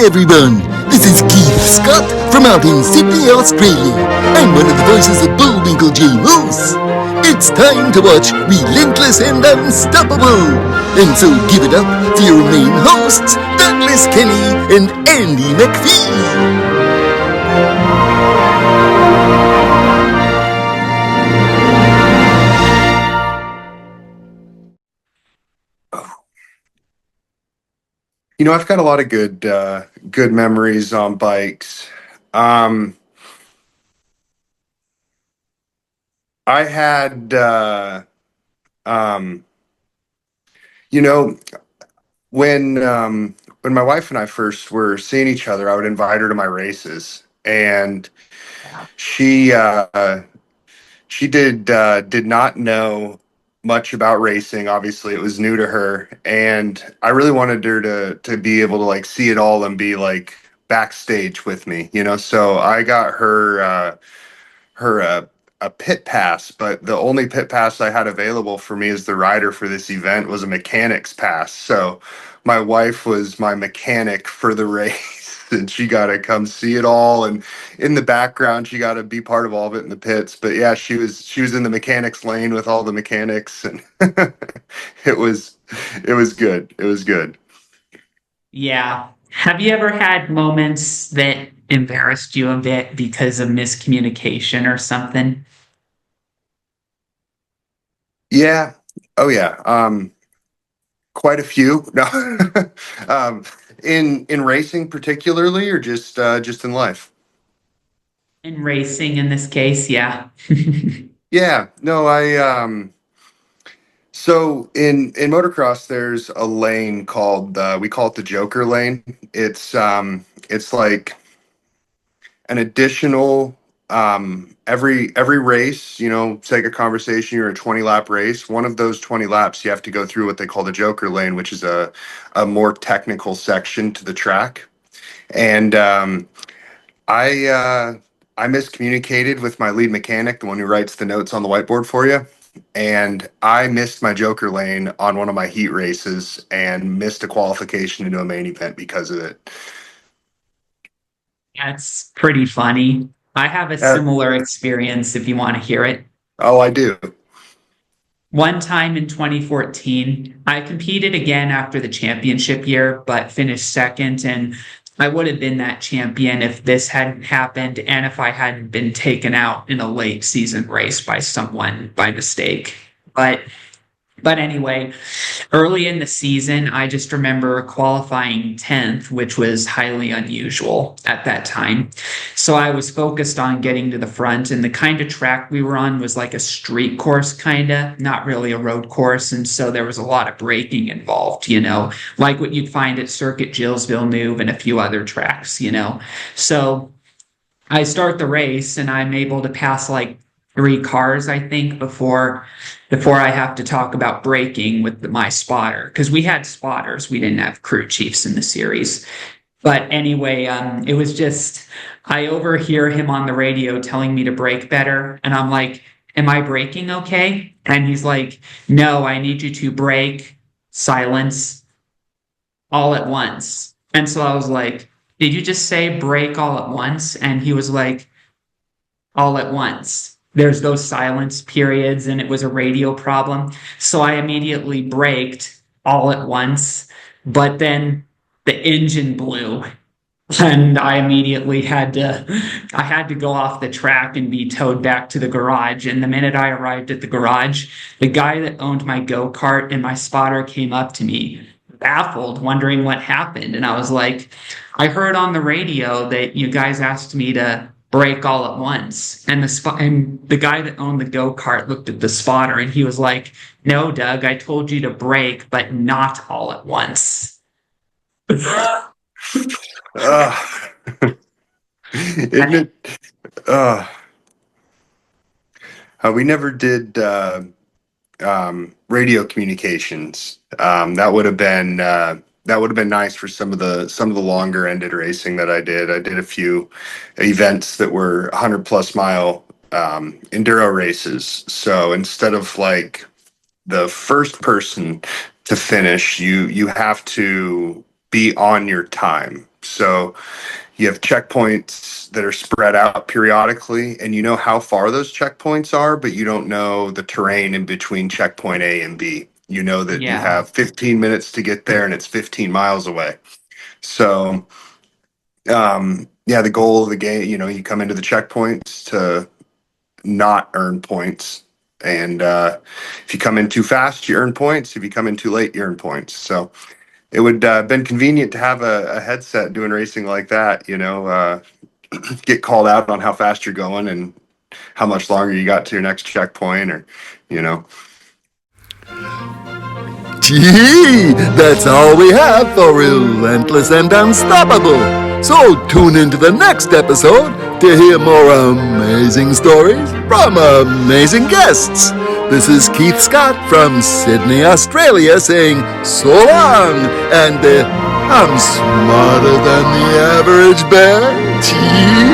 everyone, this is Keith Scott from out in Sydney, Australia. I'm one of the voices of Bullwinkle J. Moose. It's time to watch Relentless and Unstoppable. And so give it up for your main hosts, Douglas Kelly and Andy McPhee. You know, I've got a lot of good memories on bikes. I had, you know, when my wife and I first were seeing each other, I would invite her to my races, and she did not know much about racing. Obviously, it was new to her, and I really wanted her to be able to like see it all and be like backstage with me, you know. So I got her a pit pass, but the only pit pass I had available for me as the rider for this event was a mechanic's pass. So my wife was my mechanic for the race, and she got to come see it all. And in the background, she got to be part of all of it in the pits. But yeah, she was in the mechanics lane with all the mechanics, and it was it was good. It was good. Yeah. Have you ever had moments that embarrassed you a bit because of miscommunication or something? Yeah. Oh yeah. Quite a few. No. um, in racing particularly, or just in life. In racing, in this case, yeah. Yeah. No. So in motocross, there's a lane called we call it the Joker lane. It's like an additional every race, you know, take a conversation, you're a 20 lap race. One of those 20 laps, you have to go through what they call the Joker lane, which is a more technical section to the track. And I uh, I miscommunicated with my lead mechanic, the one who writes the notes on the whiteboard for you. And I missed my Joker lane on one of my heat races and missed a qualification into a main event because of it. That's pretty funny. I have a Uh, similar experience if you want to hear it. oh, I do. One time in 2014, I competed again after the championship year, but finished second. And I would have been that champion if this hadn't happened and if I hadn't been taken out in a late season race by someone by mistake. But but anyway, early in the season, I just remember qualifying 10th, which was highly unusual at that time. So I was focused on getting to the front, and the kind of track we were on was like a street course, kind of, not really a road course. And so there was a lot of braking involved, like what you'd find at Circuit Gilles Villeneuve and a few other tracks. So I start the race and I'm able to pass like three cars, I think, before I have to talk about braking with my spotter because we had spotters, we didn't have crew chiefs in the series. But anyway, it was just I overhear him on the radio telling me to brake better, and I'm like, "Am I braking okay?" And he's like, "No, I need you to brake, silence, all at once." And so I was like, "Did you just say break all at once?" And he was like, "All at once." There's those silence periods, and it was a radio problem. So I immediately braked all at once, but then the engine blew. And I had to go off the track and be towed back to the garage. And the minute I arrived at the garage, the guy that owned my go-kart and my spotter came up to me, baffled, wondering what happened. And I was like, I heard on the radio that you guys asked me to brake all at once. And the guy that owned the go-kart looked at the spotter and he was like, "No, Doug, I told you to brake, but not all at once." Uh, isn't it? Uh, we never did radio communications. That would have been nice for some of the longer ended racing that I did. I did a few events that were 100 plus mile enduro races. So instead of like the first person to finish, you have to be on your time. So you have checkpoints that are spread out periodically, and you know how far those checkpoints are, but you don't know the terrain in between checkpoint A and B. You know that you Yeah. have 15 minutes to get there and it's 15 miles away. So, yeah, the goal of the game, you come into the checkpoints to not earn points. And if you come in too fast, you earn points. If you come in too late, you earn points. So it would have been convenient to have a headset doing racing like that, get called out on how fast you're going and how much longer you got to your next checkpoint, or, you know. Gee, that's all we have for Relentless and Unstoppable. So tune into the next episode to hear more amazing stories from amazing guests. This is Keith Scott from Sydney, Australia saying so long, and I'm smarter than the average bear. Gee.